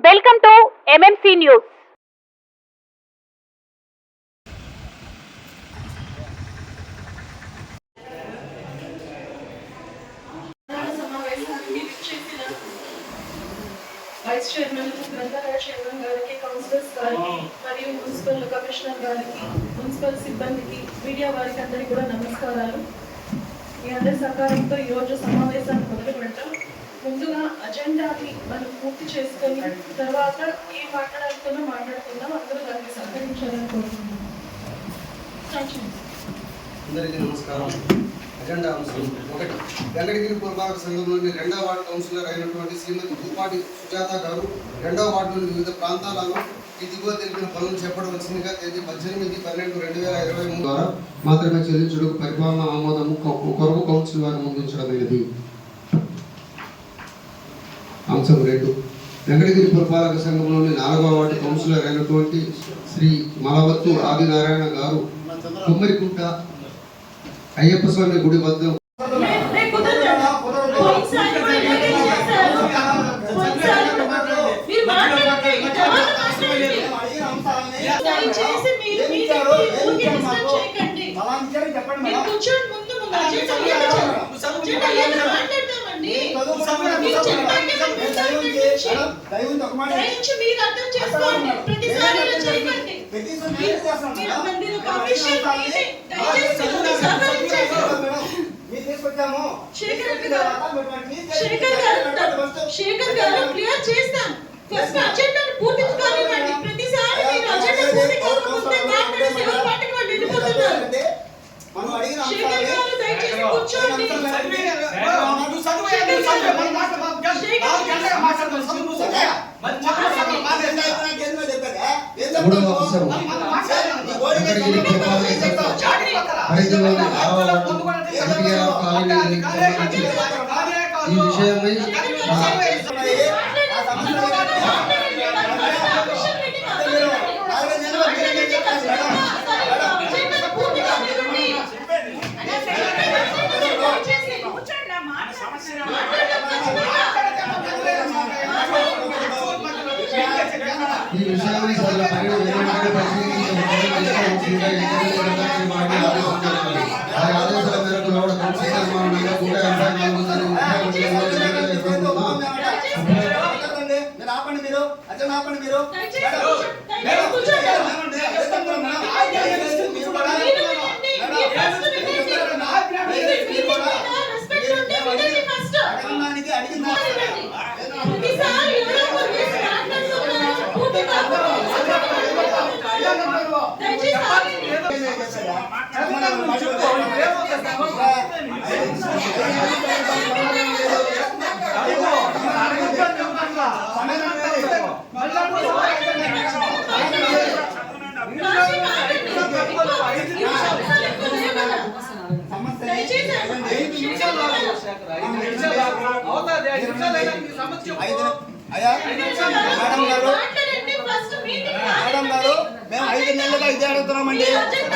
Welcome to MMC news. Vice chairman గ్రంథాలయ chairman గారికి, councillors గారికి మరియు మున్సిపల్ కమిషనర్ గారికి, మున్సిపల్ సిబ్బందికి, మీడియా వారికి అందరికీ కూడా నమస్కారాలు. మీ అందరి సహకారంతో ఈరోజు సమావేశాన్ని మొదలు పెడతాం. ముందుగా అజెండాని మనం పూర్తి చేసుకొని తర్వాత ఏం మాట్లాడుకుందాం అందరూ దానికి సహకరించాలని కోరుకుంటున్నాం. అందరికీ నమస్కారం. అజెండా అంశం 1. వెంకటగిరి పురపాలక సంఘంలోని 2వ వార్డు కౌన్సిలర్ అయినటువంటి శ్రీమతి భూపాటి సుజాత గారు 2వ వార్డులోని వివిధ ప్రాంతాలలో ఈ దిగువ తెలిపిన పనులు చెప్పవలసిందిగా తేదీ 18/12/2023 ద్వారా మాత్రమే చెల్లించుటకు పరిపాలన ఆమోదము కొరకు కౌన్సిల్ వారు ముందుంచడమైనది. అంశం 2. వెంకటగిరి పురపాలక సంఘంలోని 4వ వార్డు కౌన్సిలర్ అయినటువంటి శ్రీ మలవత్తు ఆదినారాయణ గారు కుమ్మరికుంట అయ్యప్ప స్వామి గుడి వద్ద శేఖర్ గారు క్లియర్ చేస్తాం. ఫస్ట్ అజెండాను పూర్తి కానివ్వండి. ప్రతిసారి మీరు అజెండా పూర్తి కాకపోతే మాట్లాడే ఎవరి పార్టీకి వాళ్ళు వెళ్ళిపోతున్నారు. శేఖర్ గారు దయచేసి కూర్చోండి. ఈ విషయమై ఆదేశాల మేరకు లోడ కౌన్సిల్ మేడం గారు మేము 5 నెలలుగా ఇదే అడుగుతున్నామండి.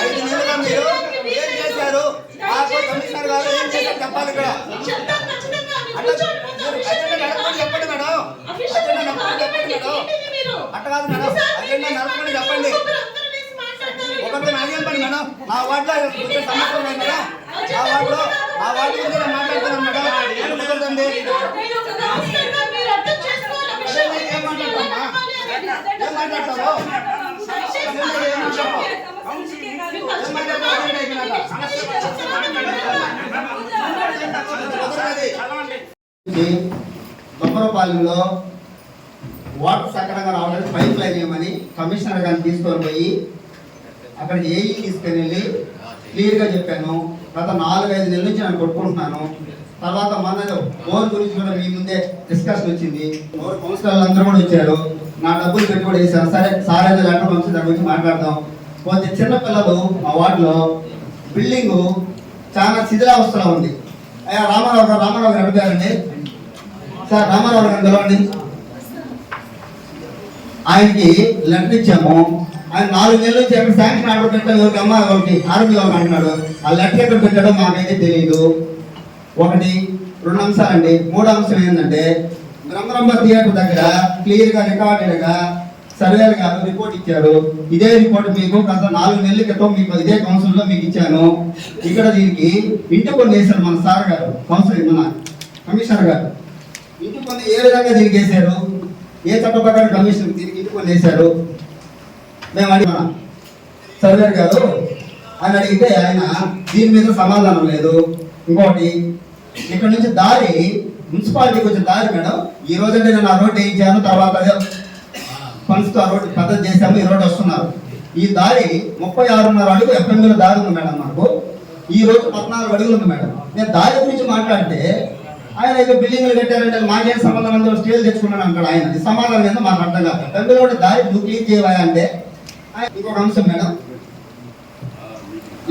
5 నెలలుగా మీరు ఏం చేశారు? కమిషనర్ గారు ఏం చేశారు చెప్పాలి. ఇక్కడ చెప్పండి మేడం, అజెండా నడపని చెప్పండి మేడం. అట్ట కాదు మేడం, అజెండా నడపని చెప్పండి. ఒకరితో నాగేం పని మేడం. మా వార్డులో సమస్య ఉన్నాయి మేడం. ఆ వార్డు గురించి మాట్లాడుతున్నాం మేడం. ఏం కుదరదండి. ఏం మాట్లాడతావు? బొమ్మరపాలెంలో వాటర్ సక్రమంగా రావడానికి పైప్ లైన్ చేయమని కమిషనర్ గారిని తీసుకొని పోయి అక్కడ ఏఈ తీసుకొని వెళ్ళి క్లియర్గా చెప్పాను. గత 4-5 నెలల నుంచి నేను కొట్టుకుంటున్నాను. తర్వాత మన మోర్ గురించి కూడా మీ ముందే డిస్కషన్ వచ్చింది. మోర్ కౌన్సిలర్లు అందరూ కూడా వచ్చారు. నా డబ్బులు పెట్టుబడి వేశాను. సరే సార్ ఏదో లెటర్ పంపించి దాని గురించి మాట్లాడదాం. కొంచెం చిన్నపిల్లలు మా వార్డులో బిల్డింగు చాలా శిథిలావస్థలో ఉంది. రామారావు గారు అడిగారండి. సార్ రామారావు గారు పిలవండి. ఆయనకి లెటర్ ఇచ్చాము. ఆయన 4 నెలల నుంచి ఎక్కడ శాంక్షన్ ఆర్డర్ పెట్టాడు, ఎవరికి అమ్మ ఎవరికి ఆర్మీ ఎవరికి అంటున్నాడు. ఆ లెటర్ ఎక్కడ పెట్టాడో మాకైతే తెలియదు. 1 2 అంశాలండి. 3వ అంశం ఏంటంటే బ్రహ్మరంభ థియేటర్ దగ్గర క్లియర్ గా రికార్డెడ్ గా సర్వేలు గారు రిపోర్ట్ ఇచ్చారు. ఇదే రిపోర్ట్ మీకు గత 4 నెలల క్రితం మీకు ఇదే కౌన్సిల్ లో మీకు ఇచ్చాను. ఇక్కడ దీనికి ఇంటి పన్ను వేశారు మన సార్ గారు, కౌన్సిల్ మన కమిషనర్ గారు. ఇంటి పన్ను ఏ విధంగా దీనికి వేశారు, ఏ చట్ట ప్రకారం కమిషన్ దీనికి ఇంటి పన్ను వేశారు మేము అడిగిన సర్వేర్ గారు అని అడిగితే ఆయన దీని మీద సమాధానం లేదు. ఇంకోటి ఇక్కడ నుంచి దారి మున్సిపాలిటీకి వచ్చే దారి మేడం, ఈ రోజంటే నేను ఆ రోడ్డు వేయించాను, తర్వాత ఫండ్స్తో ఆ రోడ్డు పద్ధతి చేశాము, ఈ రోడ్డు వస్తున్నారు. ఈ దారి 36.5 అడుగు ఎఫ్ఎంలో దారి ఉంది మేడం. మనకు ఈ రోజు 14 అడుగులు ఉంది మేడం. నేను దారి గురించి మాట్లాడితే ఆయన ఇక బిల్డింగ్లు కట్టారంటే మాకేం సంబంధం, స్టేజ్ తెచ్చుకున్నాను అంటాడు ఆయన. ఈ సమాధానం ఏందో మాకు అర్థం కాదు. ఎఫ్ఎంలో దారి నువ్వు క్లీన్ చేయవా అంటే ఇంకొక అంశం మేడం,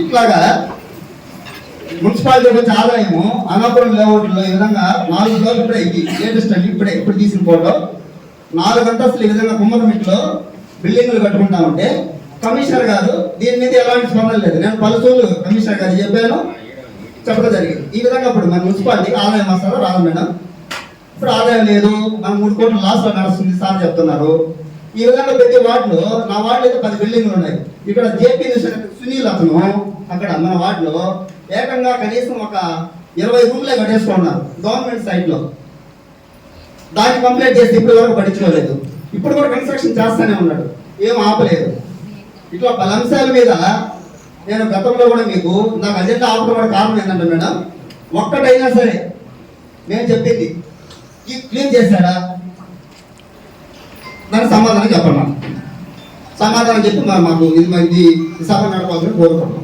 ఇట్లాగా మున్సిపాలిటీ వచ్చే ఆదాయము అనాపురం లేఅవుట్లో ఈ విధంగా 4 ఫ్లోర్లు ఇప్పుడే లేటెస్ట్ అండి, ఇప్పుడు తీసిన ఫోటో 4 అంతస్తులు ఈ విధంగా కుమ్మరమిట్లో బిల్డింగ్లు కట్టుకుంటా ఉంటే కమిషనర్ గారు దీని మీద ఎలాంటి స్పందన లేదు. నేను పలుసూరు కమిషనర్ గారు చెప్పాను, చెప్పడం జరిగింది. ఈ విధంగా ఇప్పుడు మన మున్సిపాలిటీకి ఆదాయం వస్తారో రాదు మేడం. ఇప్పుడు ఆదాయం లేదు, మనం 3 కోట్ల లాస్ లో నడుస్తుంది సార్ చెప్తున్నారు. ఈ విధంగా ప్రతి వార్డులో, నా వార్డులో అయితే 10 బిల్డింగ్లు ఉన్నాయి. ఇక్కడ జేపీ సునీల్ అతను అక్కడ మన వార్డులో ఏకంగా కనీసం ఒక 20 రూమ్లే కట్టేసుకున్నారు గవర్నమెంట్ సైట్ లో. దాన్ని కంప్లీట్ చేసి ఇప్పటి వరకు పట్టించుకోలేదు. ఇప్పుడు కూడా కన్స్ట్రక్షన్ చేస్తానే ఉన్నాడు, ఏం ఆపలేదు. ఇట్లా పలు అంశాల మీద నేను గతంలో కూడా మీకు నాకు అజెండా ఆపడం కూడా కారణం ఏంటంటే మేడం, ఒక్కటైనా సరే నేను చెప్పింది క్లీన్ చేశాడా దానికి సమాధానం చెప్పండి. సమాధానం చెప్పి మరి మాకు ఇది సభ నడపాలని కోరుకుంటున్నాం.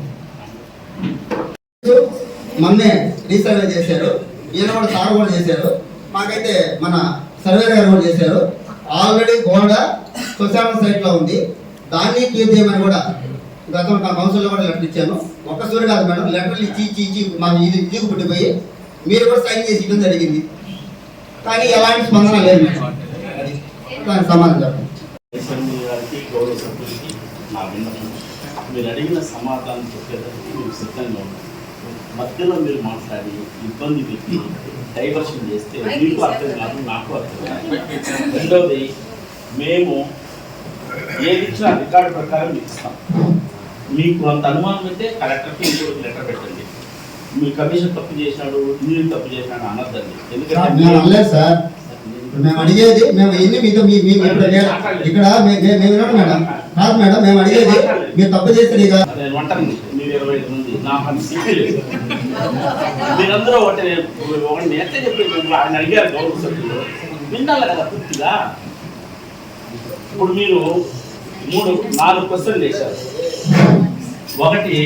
మొన్నే రీసర్వే చేశారు, ఈయన కూడా సార్ కూడా చేశారు, మాకైతే మన సర్వే గారు కూడా చేశారు. ఆల్రెడీ గోడ శ్మశాన సైట్ లో ఉంది, దాన్ని క్లియర్ చేయమని కూడా గతంలో నా కౌన్సిల్లో కూడా లెటర్ ఇచ్చాను. ఒక్క సూరి కాదు మేడం, లెటర్లు ఇచ్చి మాకు ఇది చీకు పుట్టిపోయి మీరు కూడా సైన్ చేసి ఇవ్వడం జరిగింది. కానీ ఎలాంటి స్పందన లేదు మేడం. దానికి సమాధానం చెప్పండి. గారికి గౌరవ సభ్యులకి నా విన్నపం, మీరు అడిగిన సమాధానం చెప్పేదానికి మీరు సిద్ధంగా ఉన్నారు. మధ్యలో మీరు మాట్లాడి ఇబ్బంది పెట్టి డైవర్షన్ చేస్తే మీకు అర్థం కాదు, నాకు అర్థం కాదు. రెండవది, మేము ఏది ఇచ్చినా రికార్డు ప్రకారం మీకు ఇస్తాం. మీకు అంత అనుమానం అయితే కలెక్టర్కి ఇంకోటి లెటర్ పెట్టండి. మీ కమిషన్ తప్పు చేసినాడు, మీరు తప్పు చేసినాడు అనద్దండి. ఎందుకంటే సార్ మేము అడిగేది, మేము ఎన్ని మీతో ఇక్కడ మేడం కాదు మేడం, మేము అడిగేది మీరు తప్పు చేస్తారు. ఇక వంటండి మీరు 25 మంది, నా పని సీట్లు లేదు. మీరందరూ ఒకటి ఎట్లా చెప్పేది, ఆయన అడిగారు గౌరవ సభ్యులు, విన్నాలి కదా పూర్తిగా. ఇప్పుడు మీరు 4 క్వశ్చన్లు వేశారు. ఒకటి,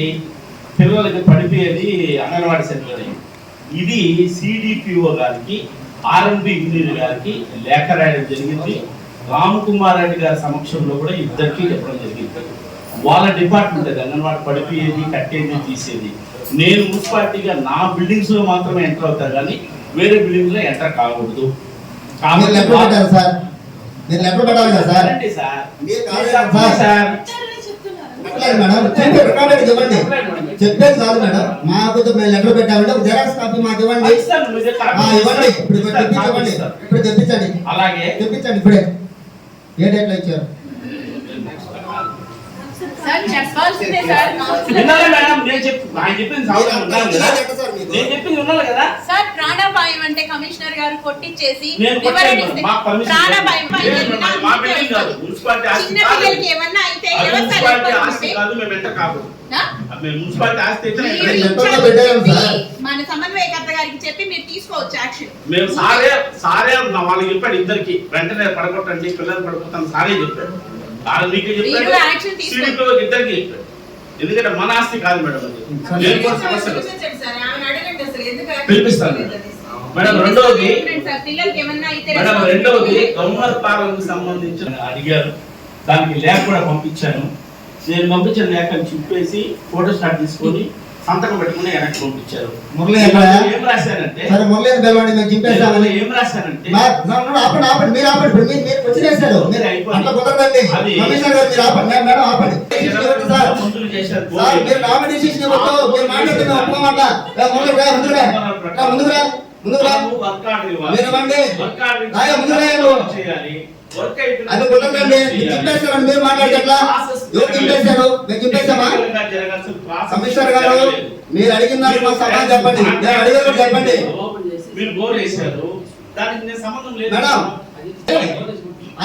పిల్లలకి పడిపోయేది అంగన్వాడీ సెంటర్. ఇది సిడిపిఓ గారికి, ఆర్ఎంపీ ఇంజనీర్ గారికి లేఖ రాయడం జరిగింది. రామ్ కుమార్ రెడ్డి గారి సమక్షంలో కూడా ఇద్దరికి చెప్పడం జరిగింది. వాళ్ళ డిపార్ట్మెంట్ అది అంగన్వాడీ పడిపోయేది, కట్టేది, తీసేది. నేను మున్సిపాలిటీగా నా బిల్డింగ్స్ లో మాత్రమే ఎంటర్ అవుతాను, కానీ వేరే బిల్డింగ్స్ లో ఎంటర్ కాకూడదు. చెప్పేది కాదు మేడం, మాకు మేము లెటర్ పెట్టామంటే ఒక జెరాక్స్ కాపీ మాకు ఇవ్వండి. ఇవ్వండి, ఇప్పుడు తెప్పించండి. అలాగే తెప్పించండి ఇప్పుడే. ఏ డేట్ లో ఇచ్చారు? సార్ ప్రాణాపాయం అంటే కమిషనర్ గారు కొట్టించేసి ఏమన్నా అయితే మన సమన్వయకర్త గారికి చెప్పి మీరు తీసుకోవచ్చు యాక్షన్. మేము సారే వాళ్ళకి చెప్పాడు, ఇద్దరికి వెంటనే పడగొట్టండి, పిల్లలు పడిపోతాను సారే చెప్పాడు. ఇద్దరికి చెప్పాడు. ఎందుకంటే మన ఆస్తి కాదు మేడం, పిలిపిస్తాను మేడం. రెండవది గవర్నర్ పాలనకు సంబంధించిన అడిగారు, దానికి లేఖ కూడా పంపించాను. నేను పంపించిన లేఖను చింపేసి ఫోటో స్టార్ట్ తీసుకొని సంతకం పెట్టుకుని వెనక్కి పంపించారు. ఏం రాశానంటే ఏం రాశానంటే మంజూరు చేశారు. ముందుకు రా. నువ్వు వర్క్ ఆర్డర్ ఇవ్వాలి. మీరు ఇవ్వండి. వర్క్ ఆర్డర్ ఇచ్చి రాయ, ముందుకు రాయ నువ్వు. చేయాలి. వర్క్ అయిపోయిన అది కుదరదండి. చింపేస్తారని మీరు మాట్లాడితే ఎట్లా? ఎవరు చింపేశారు? మేము చింపేస్తామా? జరగాల్సిన ప్రాసెస్ కమిషనర్ గారు మీరు అడిగిన దానికి మాకు సమాధానం చెప్పండి. నేను అడిగేది కూడా చెప్పండి. మీరు బోర్ వేశారు, దానికి నేను సంబంధం లేదు. మేడం,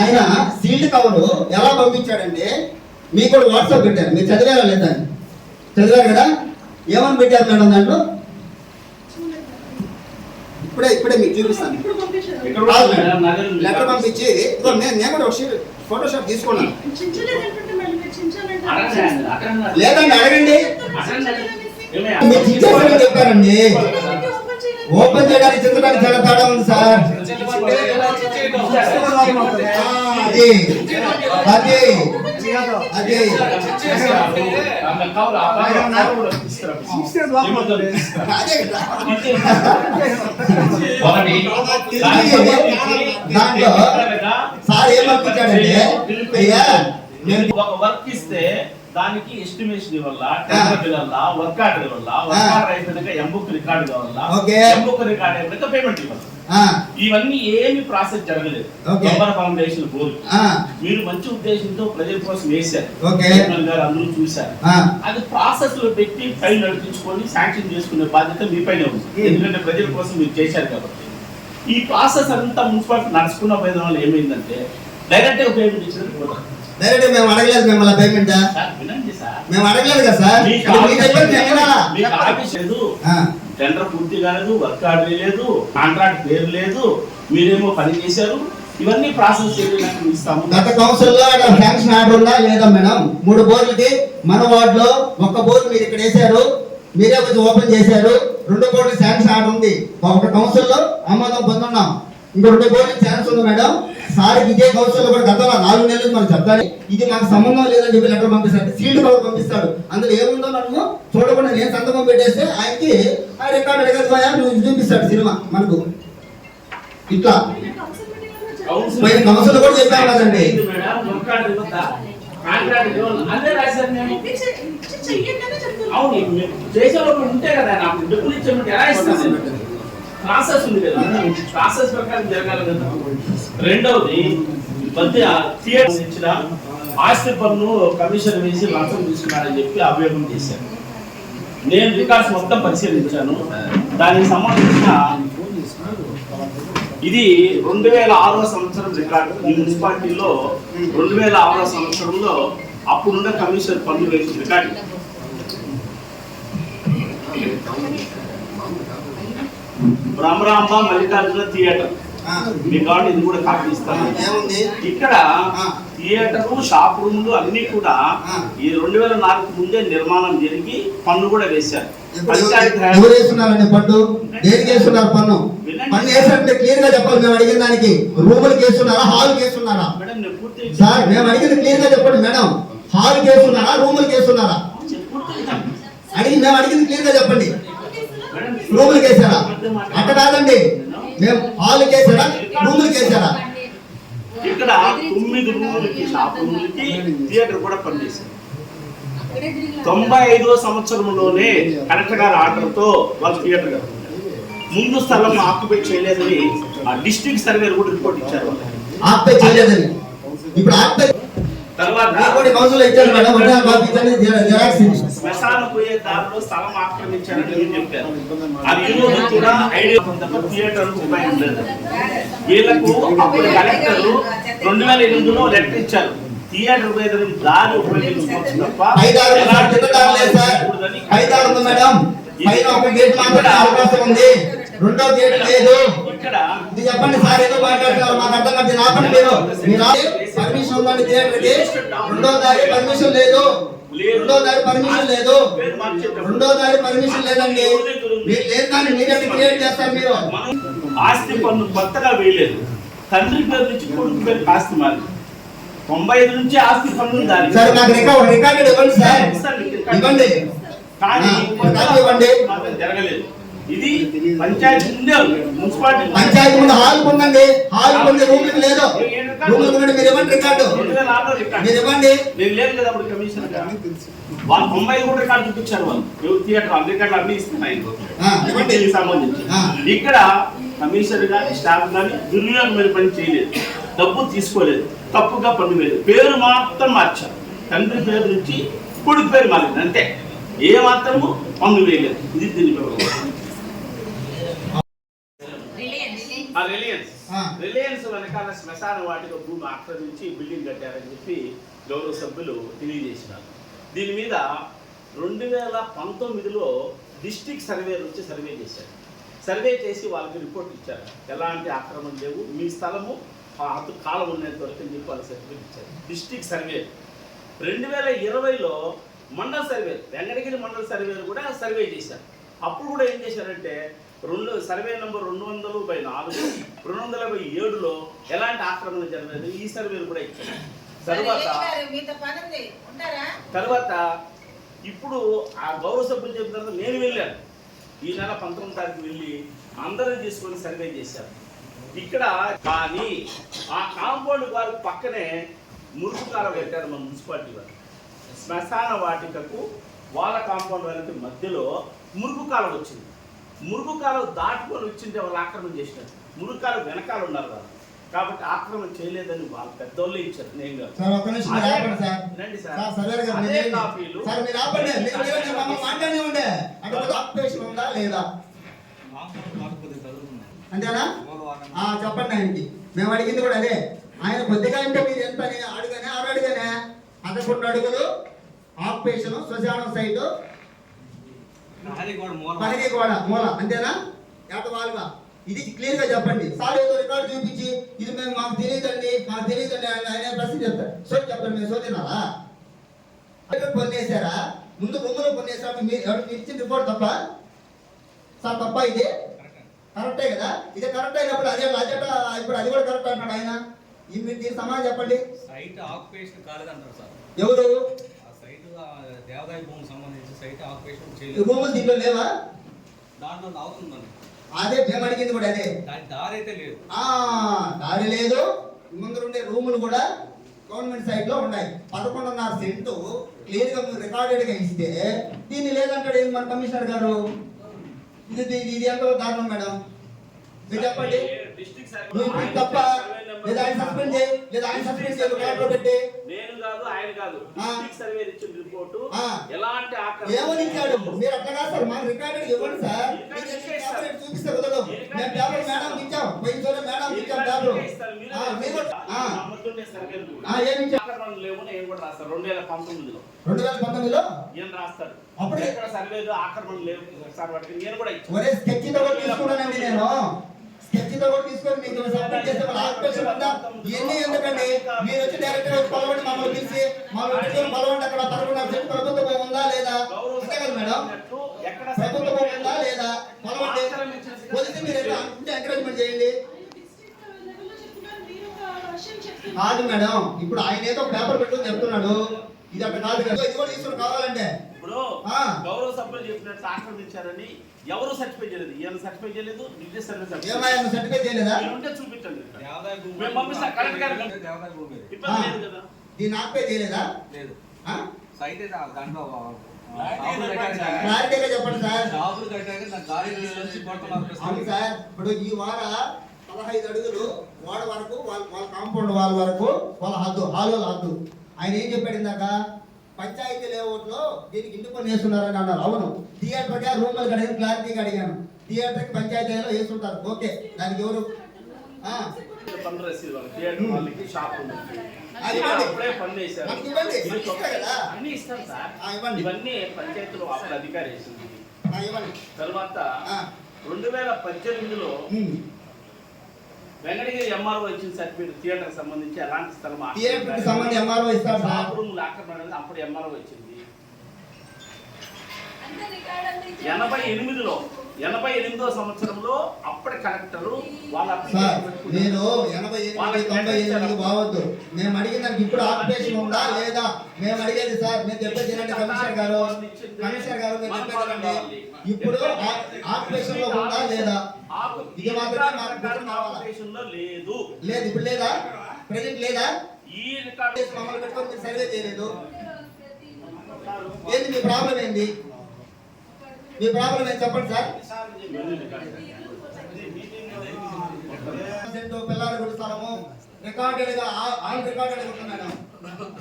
ఆయన సీల్డ్ కవర్ ఎలా పంపించాడంటే మీకు కూడా వాట్సాప్ పెట్టారు. మీరు చదివారా లేదా? చదివారు కదా? ఏమని పెట్టారు మేడం దాంట్లో? ఇప్పుడే మీకు చూపిస్తాను. ఇప్పుడు పంపించారు. ఇక్కడ కూడా లెటర్ పంపించి ఇదిగో నేను కూడా ఒక ఫోటోషాప్ తీసుకున్నాను. చించలేదంటుంటే మళ్ళీ మీరు చించాలంటే అడగండి, అడగండి. లేదండి అడగండి. ఏమయ్యా? మీరు చించేసారని చెప్పారండి. ఓపెన్ చేయడానికి చింతడానికి చాలా తేడా ఉంది సార్. అది అది అది అదే కదా. దాంట్లో సార్ ఏం పంపించాడంటే అయ్యా ఒక వర్క్ ఇస్తే దానికి ఎస్టిమేషన్ వల్ల టెండర్ వల్ల వర్క్ ఆర్డర్ వల్ల వర్క్ ఆర్డర్ అయిపోయాక ఎంబుక్ రికార్డ్ కావాలా, ఓకే. ఎంబుక్ రికార్డ్ అయిపోయాక పేమెంట్ ఇవ్వాలి. ఇవన్నీ ఏమి ప్రాసెస్ జరగలేదు. ఓకే. గొప్ప ఫౌండేషన్ బోర్డు ఆ, మీరు మంచి ఉద్దేశంతో ప్రజల కోసం వేశారు. ఓకే. చైర్మన్ గారు అందరూ చూశారు. ఆ, అది ప్రాసెస్ లో పెట్టి ఫైల్ నడిపించుకొని శాంక్షన్ చేసుకునే బాధ్యత మీ పైన ఉంది. ఎందుకంటే ప్రజల కోసం మీరు చేశారు కాబట్టి. ఈ ప్రాసెస్ అంతా మున్సిపాలిటీ నడుచుకున్న పోయిన వల్ల ఏమైందంటే డైరెక్ట్ గా పేమెంట్ ఇచ్చినట్టు డైరెక్ట్ మేము అడగలేదు మిమ్మల్ని పేమెంట్. వినండి సార్, మేము అడగలేదు కదా సార్. మీకు అది మీరు చెప్పండి ఎక్కడ? మీకు ఆఫీస్ లేదు, ఆ, టెండర్ పూర్తి కాలేదు, వర్క్ ఆర్డర్ లేదు, కాంట్రాక్ట్ పేరు లేదు, మీరేమో పని చేశారు. ఇవన్నీ ప్రాసెస్ చేయడానికి ఇస్తాము. గత కౌన్సిల్ లో శాంక్షన్ ఆర్డర్ ఉందా లేదా మేడం? 3 బోర్డులకి మన వార్డులో ఒక్క బోర్డు మీరు ఇక్కడ వేశారు, మీరే కొంచెం ఓపెన్ చేశారు. 2 బోర్డులు శాంక్షన్ ఆర్డర్ ఉంది. ఒక కౌన్సిల్ లో ఆమోదం పొందున్నాం. ఇంకో 2 బోర్డులు ఛాన్స్ ఉంది మేడం. సార్కి ఇదే కౌన్సిల్ కూడా గతంలో 4 నెలలు మనం చెప్తాను. ఇది మాకు సంబంధం లేదని చెప్పి లెటర్ పంపిస్తాడు, సీల్డ్ కవర్ పంపిస్తాడు. అందులో ఏముందో నన్ను చూడకుండా నేను సంతకం పెట్టేస్తే ఆయనకి ఆ రికార్డు అడగకపోయా నువ్వు చూపిస్తాడు సినిమా మనకు. ఇట్లా పోయిన కౌన్సిల్ కూడా చెప్పాను కదండి. మేడం, వర్క్ ఆర్డర్ ఇవ్వద్దా? కాంట్రాక్ట్ ఇవ్వాలి. అదే రాశారు నేను. చెయ్యండి చెప్తున్నారు. అవును, చేసేవాళ్ళు ఉంటే కదా నాకు డబ్బులు ఇచ్చేమంటే ఎలా ఇస్తాను? ప్రాసెస్ ఉంది కదా, ప్రాసెస్ ప్రకారం జరగాలి కదా. రెండవది మధ్య థియేటర్ ఇచ్చిన ఆస్తి పన్ను కమిషన్ వేసి లంచం తీసుకున్నారని చెప్పి అభియోగం చేశారు. నేను రికార్డ్స్ మొత్తం పరిశీలించాను. దానికి సంబంధించిన ఇది 2006వ సంవత్సరం రికార్డు. ఈ మున్సిపాలిటీలో 2006వ సంవత్సరంలో అప్పుడున్న కమిషన్ పన్ను వేసిన రికార్డు. బ్రహ్మరాంబ మల్లికార్జున థియేటర్ మీ కాబట్టి ఇది కూడా కాపీ ఇస్తాను. ఏముంది ఇక్కడ థియేటర్, షాప్ రూమ్లు అన్ని కూడా ఈ 2004 ముందే నిర్మాణం జరిగి పన్ను కూడా వేశారు. ఎవరు వేస్తున్నారండి పన్ను? దేనికి వేస్తున్నారు పన్ను? పన్ను వేసారంటే క్లియర్ గా చెప్పాలి. మేము అడిగిన దానికి రూములకి వేస్తున్నారా, హాల్కి వేస్తున్నారా? మేడం నేను పూర్తి సార్ మేము అడిగింది క్లియర్ గా చెప్పండి మేడం. హాల్కి వేస్తున్నారా, రూములకి వేస్తున్నారా? అడిగి మేము అడిగింది క్లియర్ గా చెప్పండి. రూములకి వేసారా? అట్ట కాదండి, మేము హాల్కి వేసారా, రూములకి వేసారా? ఇక్కడ 9 రూములకి, షాప్ రూములకి థియేటర్ కూడా పనిచేశారు. 95వ సంవత్సరంలోనే కలెక్టర్ గారి ఆర్డర్ తో వాళ్ళు థియేటర్ కట్టారు. ముందు స్థలం ఆక్యుపై చేయలేదని ఆ డిస్ట్రిక్ట్ సర్వేర్ కూడా రిపోర్ట్ ఇచ్చారు. ఆక్పై చేయలేదని ఇప్పుడు ఆక్పై తర్వాత కౌన్సిల్ ఇచ్చారు మేడం. శ్మశాన పోయే దారిలో స్థలం ఆక్రమించారని మీరు చెప్పారు. అది ఈ రోజు కూడా ఐడియా తప్ప థియేటర్ ఉపయోగం లేదు. వీళ్ళకు అప్పుడు కలెక్టర్ 2008లో లెటర్ ఇచ్చారు, థియేటర్ మీద దారి ఉపయోగించుకోవచ్చు తప్ప 5 ఉంది మేడం. పైన ఒక గేట్ మాత్రమే అవకాశం ఉంది, 2వ గేట్ లేదు. ఇక్కడ ఇది చెప్పండి సార్, ఏదో మాట్లాడుతున్నారు మాకు అర్థం కాదు. ఆపండి మీరు. పర్మిషన్ ఉందండి థియేటర్ కి. 2వ దారి పర్మిషన్ లేదు, 2వ దారి పర్మిషన్ లేదు, 2వ దారి పర్మిషన్ లేదండి. మీరు లేదు కానీ మీరే క్రియేట్ చేస్తారు. మీరు ఆస్తి పన్ను కొత్తగా వేయలేదు, తండ్రి పేరు నుంచి కొడుకు పేరు ఆస్తి మారి 95 నుంచి ఆస్తి పన్ను దాని సార్ నాకు రికార్డు ఇవ్వండి సార్, ఇవ్వండి. కానీ ఇవ్వండి. జరగలేదు. ఇది పంచాయతీ ముందే ఉంది. మున్సిపాలిటీ పంచాయతీ ముందు హాల్ ఉందండి, హాల్ ఉంది, రూమ్లకు లేదు. రూమ్లకు ఉందండి, మీరు ఇవ్వండి రికార్డు, 2006లో రికార్డు. మీరు ఇవ్వండి. నేను లేదు కదా అప్పుడు కమిషనర్ గారు. వాళ్ళు 90 కూడా రికార్డు చూపించారు. వాళ్ళు థియేటర్ రికార్డు అన్ని ఇస్తున్నాయి దీనికి సంబంధించి. ఇక్కడ కమిషనర్ కానీ స్టాఫ్ కానీ దుర్వినియోగమైన పని చేయలేదు, డబ్బు తీసుకోలేదు, తప్పుగా పన్ను వేయలేదు, పేరు మాత్రం మార్చారు. తండ్రి పేరు నుంచి కొడుకు పేరు మారింది అంతే, ఏ మాత్రము పన్ను వేయలేదు. ఇది దీని రిలయన్స్ వెనకాల శ్మశాన వాటిక భూమి ఆక్రమించి బిల్డింగ్ కట్టారని చెప్పి గౌరవ సభ్యులు తెలియజేసినారు. దీని మీద 2019లో డిస్ట్రిక్ట్ సర్వేర్ వచ్చి సర్వే చేశారు. సర్వే చేసి వాళ్ళకి రిపోర్ట్ ఇచ్చారు, ఎలాంటి ఆక్రమణ లేవు, మీ స్థలము కాలం ఉన్నంత వరకు అని చెప్పి వాళ్ళకి సర్టిఫికేట్ ఇచ్చారు. డిస్ట్రిక్ట్ సర్వే 2020లో మండల సర్వే, వెంకటగిరి మండల సర్వేలు కూడా సర్వే చేశారు. అప్పుడు కూడా ఏం చేశారంటే సర్వే నెంబర్ 200/4 200/7లో ఎలాంటి ఆక్రమణ జరగలేదు, ఈ సర్వేలు కూడా ఇచ్చారు. తర్వాత ఇప్పుడు ఆ గౌరవ సభ్యులు చెప్పిన తర్వాత నేను వెళ్ళాను, ఈ నెల 19వ తారీఖు వెళ్ళి అందరిని తీసుకొని సర్వే చేశారు ఇక్కడ. కానీ ఆ కాంపౌండ్ వారి పక్కనే మురుగు కాలువ పెట్టారు మన మున్సిపాలిటీ వారు. శ్మశాన వాటికకు వాళ్ళ కాంపౌండ్ వారికి మధ్యలో మురుగు కాలువ వచ్చింది. మురుగు కాలువ దాటుకొని వచ్చింటే వాళ్ళు ఆక్రమణ చేసినారు. మురుగు కాలువ వెనకాల ఉన్నారు వాళ్ళు, కాబట్టి ఆక్రమణ చేయలేదని వాళ్ళు పెద్దోళ్ళే ఇచ్చారు. నేను రండి సార్, అదే కాపీలు అంతేనా? చెప్పండి ఆయనకి. మేము అడిగింది కూడా అదే. ఆయన కొద్దిగా అంటే మీరు ఎంత అడుగానే 6 అడుగానే 11 అడుగులు ఆక్యుపేషన్ శ్మశానం సైటు పహరీ గోడ మూల, అంతేనా? ఏటవాలుగా ఇది క్లియర్ గా చెప్పండి సార్. ఏదో రికార్డు చూపించి ఇది మేము మాకు తెలియదండి ఆయన ప్రశ్న చెప్తారు. సో చెప్పండి, మేము సోదినారా? పొందేశారా? ముందు రూములో పొందేశారా? మీరు ఇచ్చిన రిపోర్ట్ తప్ప సార్, తప్ప ఇది కరెక్టే కదా? ఇది కరెక్ట్ అయినప్పుడు అదే ఇప్పుడు అది కూడా కరెక్ట్ అంటాడు ఆయన. మీరు దీనికి సమాధానం చెప్పండి. సైట్ ఆక్యుపేషన్ కాలేదంటారు సార్. ఎవరు? ఆ సైట్ దేవాదాయ భూమికి సంబంధించి సైట్ ఆక్యుపేషన్ చేయలేదు. భూములు దీంట్లో లేవా? దాంట్లో అవుతుందండి. అదే మేము అడిగింది కూడా అదే. దాని దారి అయితే లేదు. దారి లేదు. ముందు ఉండే రూములు కూడా గవర్నమెంట్ సైట్ లో ఉన్నాయి. 11.5 సెంటు క్లియర్ గా రికార్డెడ్ గా ఇస్తే దీన్ని లేదంటాడు ఏంటి మన కమిషనర్ గారు? ఇది ఎంత దారుణం మేడం, మీరు చెప్పండి. తప్ప లేదా ఆయన సస్పెండ్ చేయి, లేదా ఆయన సస్పెండ్ చేయాలి పెట్టి. నేను కాదు, ఆయన కాదు, డిస్ట్రిక్ట్ సర్వే ఇచ్చిన రిపోర్టు ఎలాంటి ఏమని ఇచ్చాడు? మీరు అట్లా కాదు సార్, మన రికార్డెడ్ ఇవ్వండి సార్. చూపిస్తే కుదరదు. మేము పేపర్ మేడం ఇచ్చాం, పోయిన చోట మేడం ఇచ్చాం పేపర్. ఏమి ఇచ్చారు? లేవు నేను కూడా రాస్తాను. 2019లో 2019లో నేను రాస్తాడు. అప్పుడు ఎక్కడ సర్వేలు ఆక్రమణ లేవు సార్, వాటికి నేను కూడా ఇచ్చాను. ఒరే స్కెచ్ తో కూడా తీసుకున్నానండి నేను. స్కెచ్ తో కూడా తీసుకొని మీకు సబ్మిట్ చేస్తే మన ఆక్యుపేషన్ ఉందా? ఇవన్నీ ఎందుకండి? మీరు వచ్చి డైరెక్ట్ గా పొలవండి, మమ్మల్ని పిలిచి మమ్మల్ని పొలవండి. అక్కడ 11.5 సెంట్ ప్రభుత్వం ఉందా లేదా? అంతే కదా మేడం? ప్రభుత్వం ఉందా లేదా? పొలవండి, పోలీసు మీరు ఎంకరేజ్మెంట్ చేయండి. కాదు మేడం, ఇప్పుడు ఆయన ఏదో పేపర్ పెట్టుకుని చెప్తున్నాడు, ఇది అక్కడ కాదు కదా. ఇది కూడా తీసుకుని కావాలంటే ఇప్పుడు గౌరవ సభ్యులు చెప్పినట్టు ఆక్రమించారని ఎవరు సర్టిఫై చేయలేదు. ఈయన సర్టిఫై చేయలేదు, డిస్ట్రిక్ట్ సర్వే సర్టిఫై చేయలేదా? ఉంటే చూపించండి. దేవాదాయ భూమి మేము పంపిస్తాం కలెక్టర్ గారు. దేవాదాయ భూమి ఇబ్బంది లేదు కదా? దీన్ని ఆక్యుపై చేయలేదా? లేదు. సైట్ అయితే దాంట్లో క్లారిటీగా చెప్పండి సార్. షాపులు కట్టాక నాకు గాలి నుంచి కొడుతున్నారు. అవును సార్, ఇప్పుడు ఈ వార 15 అడుగులు వాడ వరకు వాళ్ళ కాంపౌండ్ వాళ్ళ వరకు వాళ్ళ హాల్లో హద్దు. ఆయన ఏం చెప్పాడు ఇందాక? పంచాయతీ లేఅవుట్ లో దీనికి ఇంటి పని వేస్తున్నారని అన్నారు. అవును, థియేటర్ గా రూమ్ అడిగాను, క్లారిటీగా అడిగాను. థియేటర్ కి పంచాయతీలో వేస్తుంటారు, ఓకే. దానికి ఎవరు అన్ని ఇస్తారు సార్. ఇవన్నీ పంచాయతీలో అప్పుడు అధికారి వేసింది. తర్వాత 2018లో వెంకటగిరి ఎంఆర్ఓ ఇచ్చిన సర్టిఫికేట్ థియేటర్ సంబంధించి ఎలాంటి స్థలం ఆక్రమణ అప్పుడు ఎంఆర్ఓ వచ్చింది. 88లో 88వ సంవత్సరంలో అప్పటి కలెక్టరు వాళ్ళ సార్ application పెట్టుకున్నారు. నేను 88 98 బావద్దు మేము అడిగిన దానికి ఇప్పుడు ఆక్యుపేషన్ ఉందా లేదా మేము అడిగేది సార్ నేను చెప్పేది ఏంటంటే కమిషనర్ గారు మేము చెప్పేది ఏంటంటే ఇప్పుడు ఆక్యుపేషన్ లో ఉందా లేదా ఇది మాత్రమే మాకు గుర్తు కావాలా? application లో లేదు. లేదు ఇప్పుడు లేదా ప్రెజెంట్ లేదా ఈ రికార్డు మమ్మల్ని పెట్టుకొని మీరు సర్వే చేయలేదు ఏంది మీ ప్రాబ్లం ఏంది మీ ప్రాబ్లం ఏంటి చెప్పండి సార్ పిల్లారగుడి స్థలము రికార్డెడ్ గా ఆల్ రికార్డెడ్ ఉంది మేడం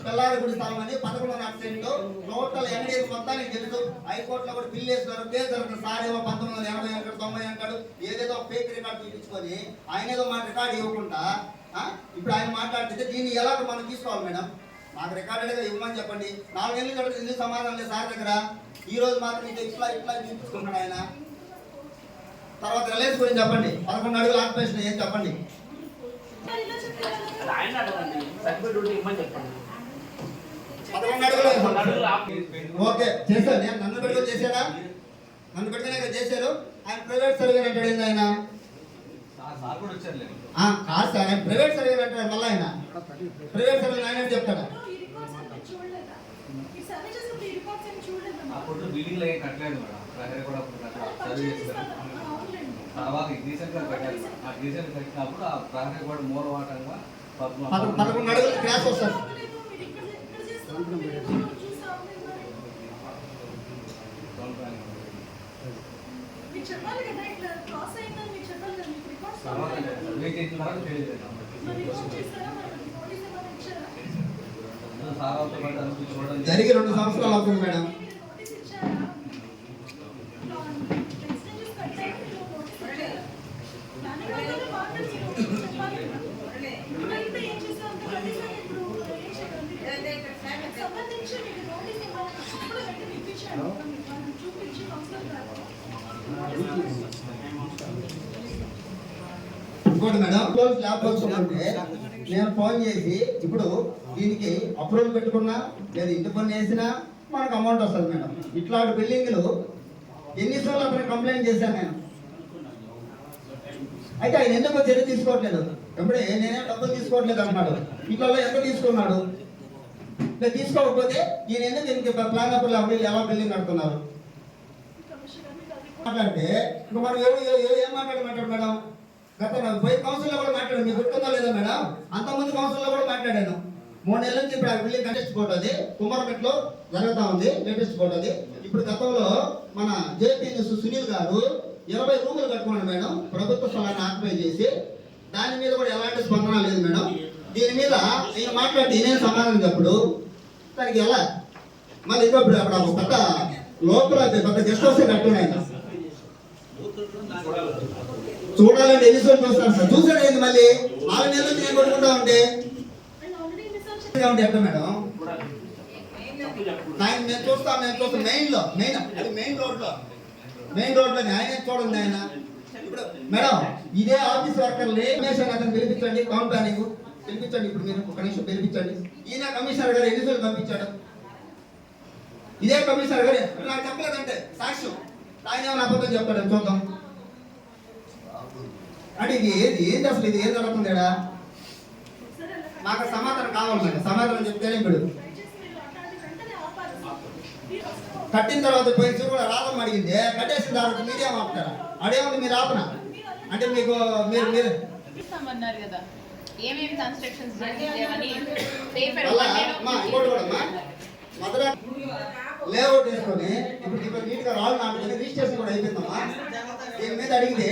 పిల్లారగుడి స్థలం అని 11 సెంట్లు టోటల్ ఎన్డీఎస్ మొత్తానికి తెలుసు హైకోర్టులో కూడా బిల్ వేస్తున్నారు కేసు జరుగుతుంది సార్ ఏమో 1980 అంటాడు 90 అంటాడు ఏదేదో ఫేక్ రికార్డు చూపించుకొని ఆయన ఏదో మా రికార్డు ఇవ్వకుండా ఇప్పుడు ఆయన మాట్లాడితే దీన్ని ఎలా మనం తీసుకోవాలి మేడం మాకు రికార్డెడ్ గా ఇవ్వమని చెప్పండి 4 నెలలు కడితే ఎందుకు సమాధానం లేదు సార్ దగ్గర ఈ రోజు మాత్రం ఇట్లా చూపించుకుంటున్నాడు ఆయన తర్వాత రిలయన్స్ గురించి చెప్పండి 11 అడుగుల ఆక్యుపేషన్ ఏం చెప్పండి అది ఆయన అడగండి సర్టిఫికేట్ ఉంటే ఇమ్మని చెప్పండి 11 అడుగులు 11 అడుగులు ఓకే చేశారు నేను నన్ను పెట్టుకొని చేశారా నన్ను పెట్టుకునే చేశారు ఆయన ప్రైవేట్ సర్వే అంటాడు ఏంది ఆయన సార్ కూడా వచ్చారులే. కాదు సార్ ఆయన ప్రైవేట్ సర్వే అంటాడు మళ్ళీ ఆయన ప్రైవేట్ సర్వే ఆయన చెప్తాడా అప్పుడు బిల్డింగ్ ఏం కట్టలేదు మేడం ప్రహరీ కూడా అప్పుడు సర్వే చేస్తారు తర్వాత డీసెంట్ గా కట్టారు ఆ డీసెంట్ కట్టినప్పుడు ఆ ప్రహరీ కూడా మూలవాటంగా 11 అడుగులు క్రాస్ వస్తారు చెప్పాలి కదా ఇట్లా క్రాస్ అయిందని మీకు చెప్పాలి కదా మీకు రికార్డ్స్ తర్వాత సర్వే చేసిన తర్వాత చేయలేదు మరి రికార్డ్ చేస్తారా మరి నోటీస్ ఏమైనా ఇచ్చారా సార్ వాళ్ళతో పాటు అనిపించి చూడండి జరిగి 2 సంవత్సరాలు అవుతుంది మేడం నోటీస్ ఇచ్చారా ఎక్స్టెన్షన్స్ కట్టారా మీరు నోటీస్ ఇచ్చారా దాని వల్ల మాట్లాడి చెప్పాలి అయితే ఏం చేస్తారంటే కనీసం ఇప్పుడు ఏం చేయాలి సంబంధించి మీకు నోటీస్ ఇవ్వాలి ఇప్పుడు వెంటనే ఇప్పించాను మనం చూపించి కౌన్సిలర్ గారు ఇంకోటి మేడం ల్యాబ్ ఉంటే నేను ఫోన్ చేసి ఇప్పుడు దీనికి అప్రూవల్ పెట్టుకున్నా లేదా ఇంటి పన్ను వేసినా మనకు అమౌంట్ వస్తుంది మేడం ఇట్లాంటి బిల్డింగ్లు ఎన్నిసార్లు అతను కంప్లైంట్ చేశాను నేను అయితే ఆయన ఎందుకు చర్య తీసుకోవట్లేదు ఎప్పుడే నేనే డబ్బులు తీసుకోవట్లేదు అన్నాడు ఇట్లా ఎంత తీసుకున్నాడు తీసుకోకపోతే ఈయన ఎందుకు దీనికి ప్లాన్ అప్పుడు ఎలా బిల్డింగ్ కడుతున్నారు మాట్లాడితే ఇంకా మనం ఏం మాట్లాడమంటాడు మేడం గత పోయి కౌన్సిల్లో కూడా మాట్లాడాను మీకు గుర్తుందా లేదా మేడం అంతమంది కౌన్సిల్లో కూడా మాట్లాడాను 3 నెలల నుంచి ఇప్పుడు ఆ బిల్డింగ్ కంటెస్ట్ కోర్టు అది కుమ్మరమెట్లో జరుగుతూ ఉంది లేటెస్ట్ కోర్టు అది ఇప్పుడు గతంలో మన జేపీ సునీల్ గారు 20 రూములు కట్టుకున్నాడు మేడం ప్రభుత్వ స్థలాన్ని ఆక్యుపై చేసి దాని మీద కూడా ఎలాంటి స్పందన లేదు మేడం దీని మీద నేను మాట్లాడితే నేనేం సమాధానం చెప్పడు దానికి ఎలా మళ్ళీ ఇంకొప్పుడు అక్కడ పెద్ద లోపల పెద్ద గెస్ట్ హౌస్ కట్టున్నాయి చూడాలంటే ఎన్నిసార్లు చూస్తాను సార్ చూసాడు ఏంది మళ్ళీ 4 నెలల నుంచి నేను కొట్టుకుంటా ఉంటే ఎట్లా మేడం నేను చూస్తాను మెయిన్ రోడ్లో ఆయన చూడండి ఆయన ఇప్పుడు మేడం ఇదే ఆఫీస్ వర్కర్ని అతను పిలిపించండి టౌన్ ప్లానింగ్ పిలిపించండి ఇప్పుడు మీరు ఒక నిమిషం పిలిపించండి ఈయన కమిషనర్ గారు ఎన్నిసార్లు పంపించాడు ఇదే కమిషనర్ గారు నాకు చెప్పలేదంటే సాక్ష్యం ఆయన ఏమైనా అబద్ధం చెప్తాడు చూద్దాం అంటే ఇది ఏంటి అసలు ఇది ఏం జరుగుతుంది మాకు సమాధానం కావాలి మేడం సమాధానం చెప్తేనే ఇప్పుడు కట్టిన తర్వాత పోయి కూడా రాదమ్మ అడిగింది కట్టేసిన తర్వాత మీరేం ఆపుతారా అడేముంది మీరు ఆపనా అంటే మీకు మీరు ఇస్తామన్నారు కదా ఏమేమి కన్స్ట్రక్షన్స్ జరిగాయని పేపర్ ఇంకోటి కూడా మధుర లేఅవుట్ వేసుకొని ఇప్పుడు నీట్గా రాళ్ళు నాటుకొని రిజిస్ట్రేషన్ కూడా అయిపోయిందమ్మా దీని మీద అడిగితే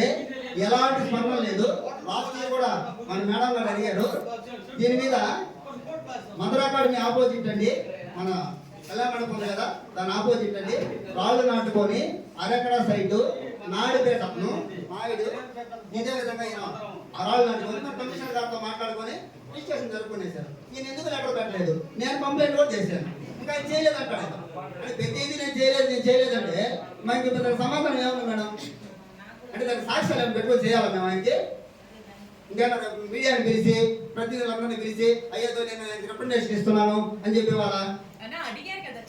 ఎలాంటి స్పందన లేదు లాస్ట్ ఇయర్ కూడా మన మేడం గారు అడిగారు దీని మీద మధుర అకాడమీ ఆపోజిట్ అండి మన కళ్యాణ ఉంది కదా దాని ఆపోజిట్ అండి రాళ్ళు నాటుకొని అరెకడా సైటు నాయుడుపేటను నాయుడు ఇదే విధంగా ఆ రాళ్ళు నాటుకొని మన కమిషనర్ గారితో మాట్లాడుకొని రిజిస్ట్రేషన్ జరుపుకునేసారు నేను ఎందుకు లెటర్ పెట్టలేదు నేను కంప్లైంట్ కూడా చేశాను ఇంకా ఆయన చేయలేదు అంటాడు ప్రతిదీ నేను చేయలేదంటే మనకి దానికి సమాధానం ఏమన్నా మేడం అంటే దానికి సాక్ష్యాలు ఏమైనా పెట్టుకొని చేయాలి మేము ఆయనకి ఇంకా మీడియాని పిలిచి ప్రతినిధులందరినీ పిలిచి అయ్యేదో నేను రిప్రజెంటేషన్ ఇస్తున్నాను అని చెప్పి వాళ్ళ అడిగారు కదా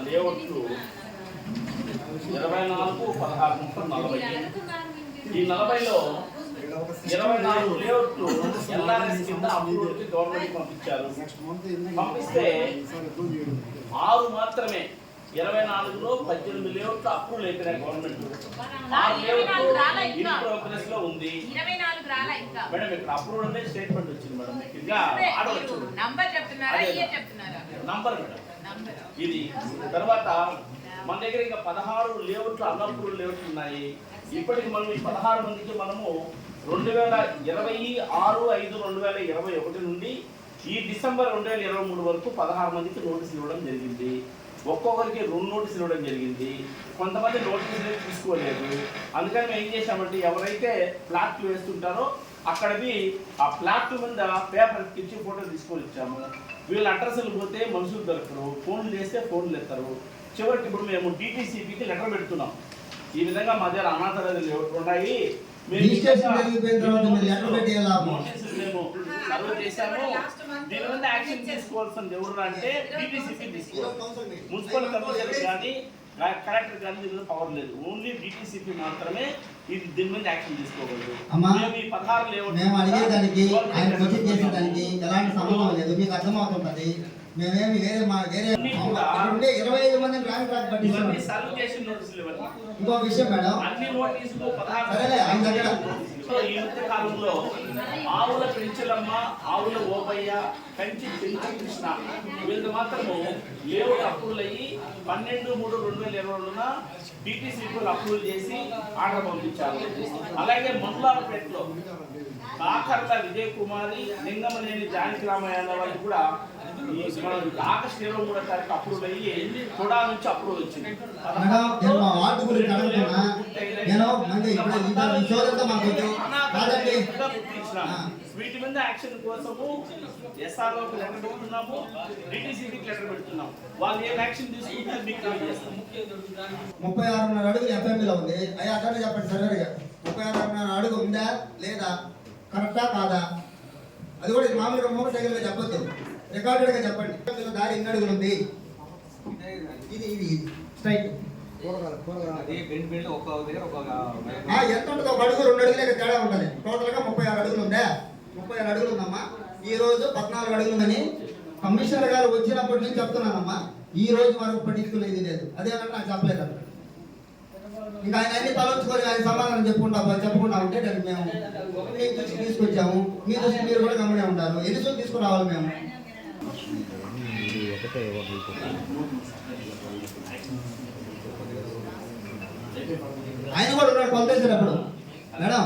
లేఅవుట్లు 24, 16, 30, 40. ఈ 40లో 24 లేఅవుట్లు ఎల్ఆర్ఎస్ కింద అప్రూవల్కి గవర్నమెంట్ పంపించారు. పంపిస్తే 6 మాత్రమే 24లో 18 లేఅవుట్లు అప్రూవల్ అయిపోయినాయి గవర్నమెంట్. 6 లేఅవుట్లు ఇన్ ప్రోగ్రెస్ లో ఉంది. 24 రాలా ఇంకా మేడం ఇక్కడ అప్రూవల్ అంటే స్టేట్మెంట్ వచ్చింది మేడం. ఇంకా ఆడవచ్చు నంబర్ చెప్తున్నారా ఇయర్ చెప్తున్నారా? నంబర్ మేడం ఇది. తర్వాత మన దగ్గర ఇంకా 16 లేఅవుట్లు అన్అప్రూవల్ లేఅవుట్లు ఉన్నాయి. ఇప్పటికి మనం ఈ 16 మందికి మనము 2026/5/2021 నుండి ఈ డిసెంబర్ 2023 వరకు 16 మందికి నోటీసులు ఇవ్వడం జరిగింది. ఒక్కొక్కరికి 2 నోటీసులు ఇవ్వడం జరిగింది. కొంతమంది నోటీసులు తీసుకోలేదు. అందుకని మేము ఏం చేసామంటే ఎవరైతే ప్లాట్లు వేస్తుంటారో అక్కడికి ఆ ప్లాట్ మీద పేపర్ ఇచ్చి ఫోటో తీసుకొని ఇచ్చాము. వీళ్ళ అడ్రస్లు పోతే మనుషులు దొరకరు, ఫోన్లు చేస్తే ఫోన్లు ఎత్తారు. చివరికి ఇప్పుడు మేము DTCPకి లెటర్ పెడుతున్నాం. ఈ విధంగా మా దగ్గర అనాథాలయాలు ఉన్నాయి, రిజిస్ట్రేషన్ జరిగిపోయిన తర్వాత మీరు లెటర్ పెట్టేయాలి. నోటీసులు మేము సర్వ్ చేశాము. దీని మీద యాక్షన్ తీసుకోవాల్సింది ఎవరు అంటే DTCP తీసుకోవాలి. మున్సిపల్ కమిషనర్ కానీ కలెక్టర్ కానీ దీని మీద పవర్ లేదు. ఓన్లీ DTCP మాత్రమే ఇది దీని మీద యాక్షన్ తీసుకోగలరు. మేము ఈ 16 లేఅవుట్ మేము అడిగేదానికి ఆయన క్వశ్చన్ చేసేదానికి ఎలాంటి సంబంధం లేదు, మీకు అర్థమవుతుంటది. మేమేమి వేరే 25 మందిని ర్యాంక్ ట్రాక్ పట్టిస్తాం. ఇంకో విషయం మేడం, అన్ని నోటీసులు 16 సరేలే ఆయన దగ్గర ఈ మధ్య కాలంలో ఆవుల పెంచలమ్మ, ఆవుల ఓబయ్య, కంచి కృష్ణ వీళ్ళు మాత్రము లేఅవుట్ అప్రూవల్ అయ్యి 12/3/2022న DTCPలు అప్రూవల్ చేసి ఆర్డర్ పంపించారు. అలాగే మండలాలపేటలో కాకర్ల విజయ్ కుమారి, లింగమనేని జానకి రామయ్య వాళ్ళు కూడా ఈ ఆగస్టు 23వ తారీఖు అప్రూవల్ అయ్యి కూడా నుంచి అప్రూవల్ వచ్చింది. నేను మా వార్డు గురించి అడుగుతున్నా. నేను అంటే ఇప్పుడు ఈ షోదంతా మాకు కాదండి. వీటి మీద యాక్షన్ కోసము SROకి లెటర్ పెడుతున్నాము, DTCPకి లెటర్ పెడుతున్నాము. వాళ్ళు ఏం యాక్షన్ తీసుకుంటే మీకు తెలియజేస్తాము. 36.5 అడుగులు FMలో ఉంది. అయ్యా అక్కడ చెప్పండి సరిగా 36.5 అడుగు ఉందా లేదా, కరెక్టా కాదా? అది కూడా మామూలుగా మోటార్ సైకిల్గా చెప్పొద్దు, రికార్డెడ్గా చెప్పండి. దారి 2 అడుగులు ఉంది. ఇది స్ట్రైట్ ఎంత ఉంటుంది? 1 అడుగు 2 అడుగులే తేడా ఉంటుంది. టోటల్గా 36 అడుగులు ఉందా? 36 అడుగులు ఉందమ్మా. ఈ రోజు 14 అడుగులు ఉందని కమిషనర్ గారు వచ్చినప్పటి నుంచి చెప్తున్నానమ్మా. ఈ రోజు వరకు పట్టించుకునేది లేదు. అదేమంటే నాకు చెప్పలేదు. ఇంకా ఆయన అన్ని తలంచుకొని ఆయన సమాధానం చెప్పకుండా ఉంటే మేము మీ దృష్టికి తీసుకొచ్చాము. మీ దృష్టి మీరు కూడా గమనే ఉంటారు. ఎన్ని రోజులు తీసుకురావాలి మేము? ఆయన కూడా ఉన్నాడు కొలతేసేటప్పుడు మేడం.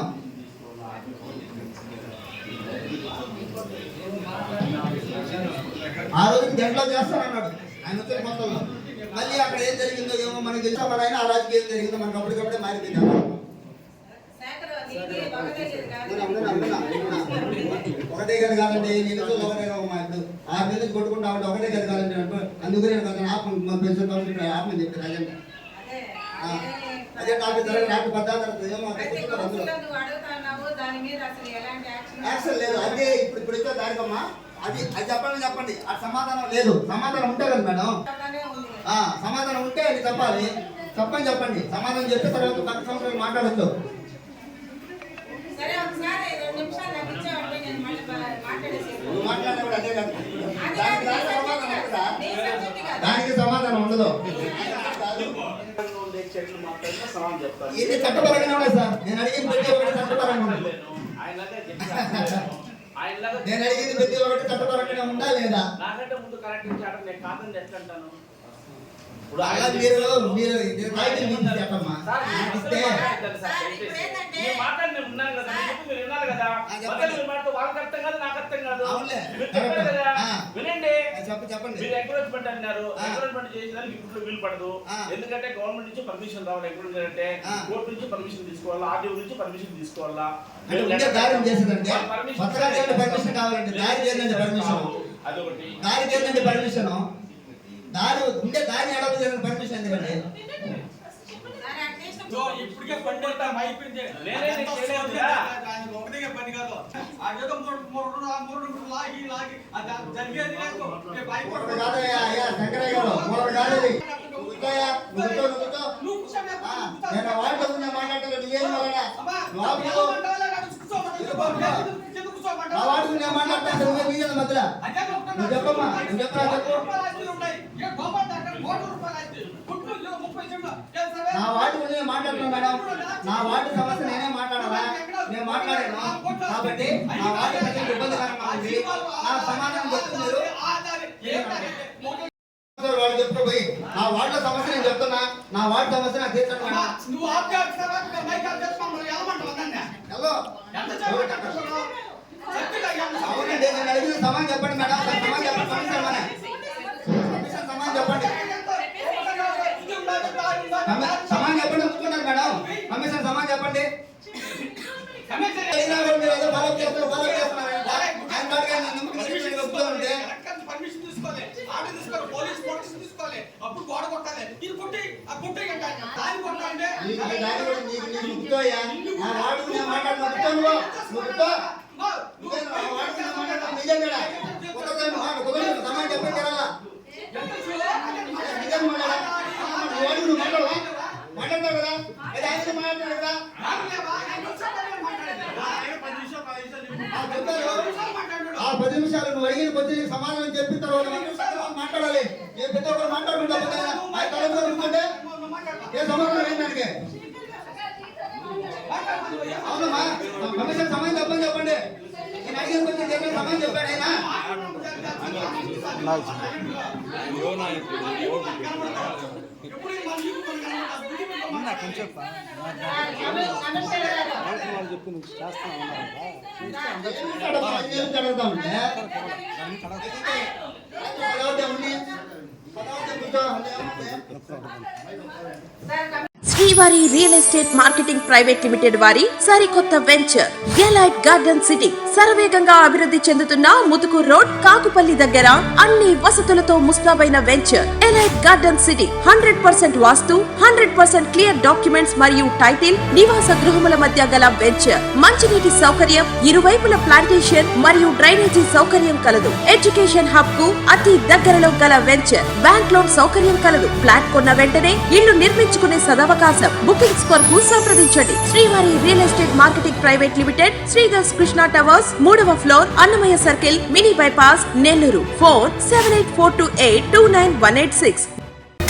ఆ రోజుకి గంటలో చేస్తానన్నాడు ఆయన వచ్చిన కొత్తలో. మళ్ళీ అక్కడ ఏం జరిగిందో ఏమో మనకి తెలుసా. మన ఆయన ఆ రాజుకి ఏం జరిగిందో మనకు అప్పటికప్పుడే మారిపోయింది. ఒకటే గది కాదండి, నేను ఒకటే మా ఇప్పుడు 6 నెలలు నుంచి కొట్టుకుంటా ఉంటే ఒకటే గది కాదండి. అందుకని పెన్షన్ ఆపమని చెప్పి రాజండి. అదే నాకు నాకు పద్ధతి ఏమో యాక్షన్ లేదు. అదే ఇప్పుడు ఇచ్చే దానికమ్మా అది చెప్పండి. ఆ సమాధానం లేదు. సమాధానం ఉంటే కదా మేడం, సమాధానం ఉంటే అది చెప్పాలి. చెప్పండి. సమాధానం చెప్పే తర్వాత పక్క సంవత్సరాలు మాట్లాడచ్చు. దానికి సమాధానం ఉండదు. ఇది చట్టపరంగా ఉన్నాయి సార్. నేను అడిగిన ప్రతి ఒక్కటి చట్టపరంగా ఉంది. నేను అడిగింది ప్రతి ఒక్కటి చట్టపరంగా ఉందా లేదా? నాకంటే ముందు కరెక్ట్ చేయడం నేను కాదని ఎట్లంటాను. ఇప్పుడు అలా మీరు చెప్పమ్మా. చెప్పండి. మీరు ఎంకరేజ్మెంట్ అన్నారు. ఎంకరేజ్మెంట్ చేసేదానికి ఇప్పుడు వీలు పడదు. ఎందుకంటే గవర్నమెంట్ నుంచి పర్మిషన్ రావాలి. ఎంకరేజ్మెంట్ అంటే కోర్టు నుంచి పర్మిషన్ తీసుకోవాలా, RDO నుంచి పర్మిషన్ తీసుకోవాలా. పర్మిషన్ కావాలంటే దారి పర్మిషన్ దారి ఉంటే దారి అడగ పర్మిషన్ ఎందుకండి? ఇప్పటికే పని అయిపోయింది. ఒకటే పని కాదు. అదేదో మూడు లాగి జరిగేది శంకరయ్య గారు నేను వాటిలో నేను మాట్లాడతాను నువ్వేం మాట్లాడా నా వాటికి నేను మాట్లాడతాను నువ్వే మీడియా మధ్యలో నువ్వు చెప్పమ్మా నువ్వు చెప్పరా చెప్పు నా వాటి గురించి నేను మాట్లాడుతున్నాను మేడం నా వాటి సమస్య నేనే మాట్లాడాలా నేను మాట్లాడాను కాబట్టి నా వాటి ప్రజలకు ఇబ్బందికరంగా ఉంది నా సమాధానం చెప్తున్నారు వాళ్ళు చెప్తూ పోయి నా వాటిల సమస్య నేను చెప్తున్నా నా వాటి సమస్య నాకు తీర్చండి మేడం అవునండి నేను అడిగిన సమాధానం చెప్పండి మేడం సమాధానం చెప్పండి కమిషన్ సమాధానం చెప్పండి సమాధానం చెప్పండి కూర్చున్నారు మేడం కమిషన్ సమాధానం చెప్పండి మాట్లాడతావు కదా అది ఆయన మాట్లాడతాడు కదా ఆ 10 నిమిషాలు నువ్వు అడిగిన కొద్ది సమాధానం చెప్పిన తర్వాత మాట్లాడాలి నేను ప్రతి ఒక్కరు మాట్లాడుకుంటే ఏ సమాధానం ఏంటంటే అవునమ్మా కమిషన్ సమయం చెప్పండి చెప్పండి నేను అడిగిన కొద్ది సమయం చెప్పాడు ఆయన శ్రీవారి real estate marketing private limited వారి సరికొత్త వెంచర్ ఎలైట్ గార్డెన్ సిటీ శరవేగంగా అభివృద్ధి చెందుతున్న ముతుకూరు రోడ్ కాకుపల్లి దగ్గర అన్ని వసతులతో ముస్తాబైన వెంచర్ ఎలైట్ గార్డెన్ సిటీ 100% వాస్తు 100% క్లియర్ డాక్యుమెంట్స్ మరియు టైటిల్ నివాస గృహముల మధ్య గల వెంచర్ మంచినీటి సౌకర్యం ఇరువైపుల ప్లాంటేషన్ మరియు డ్రైనేజీ సౌకర్యం కలదు ఎడ్యుకేషన్ హబ్ కు అతి దగ్గరలో గల వెంచర్ బ్యాంక్ లోన్ సౌకర్యం కలదు ఫ్లాట్ కొన్న వెంటనే ఇల్లు నిర్మించుకునే సదవకాశం బుకింగ్స్ కొరకు సంప్రదించండి శ్రీవారి real estate marketing private limited శ్రీధర్స్ కృష్ణ టవర్స్ 3వ floor Annamayya circle mini bypass Nellore phone 7842829186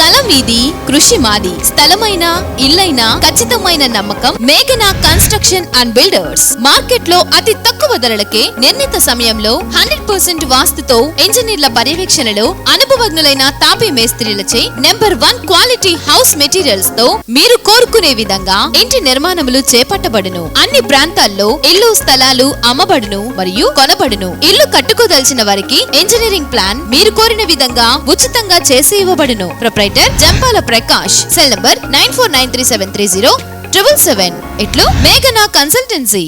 కలం వీధి కృషి మాది స్థలమైన ఇల్లైనా ఖచ్చితమైన నమ్మకం మేఘనా కన్స్ట్రక్షన్ అండ్ బిల్డర్స్ మార్కెట్ లో అతి తక్కువ ధరలకే నిర్ణీత సమయంలో 100% వాస్తుతో ఇంజనీర్ల పర్యవేక్షణలో అనుభవజ్ఞులైన తాపీ మేస్త్రీలచే నెంబర్ 1 క్వాలిటీ హౌస్ మెటీరియల్స్ తో మీరు కోరుకునే విధంగా ఇంటి నిర్మాణములు చేపట్టబడును అన్ని ప్రాంతాల్లో ఇల్లు స్థలాలు అమ్మబడును మరియు కొనబడును ఇల్లు కట్టుకోదలిచిన వారికి ఇంజనీరింగ్ ప్లాన్ మీరు కోరిన విధంగా ఉచితంగా చేసి ఇవ్వబడును proprietor Jampala Prakash cell number 9493730777 ఇట్లు మేఘనా కన్సల్టెన్సీ.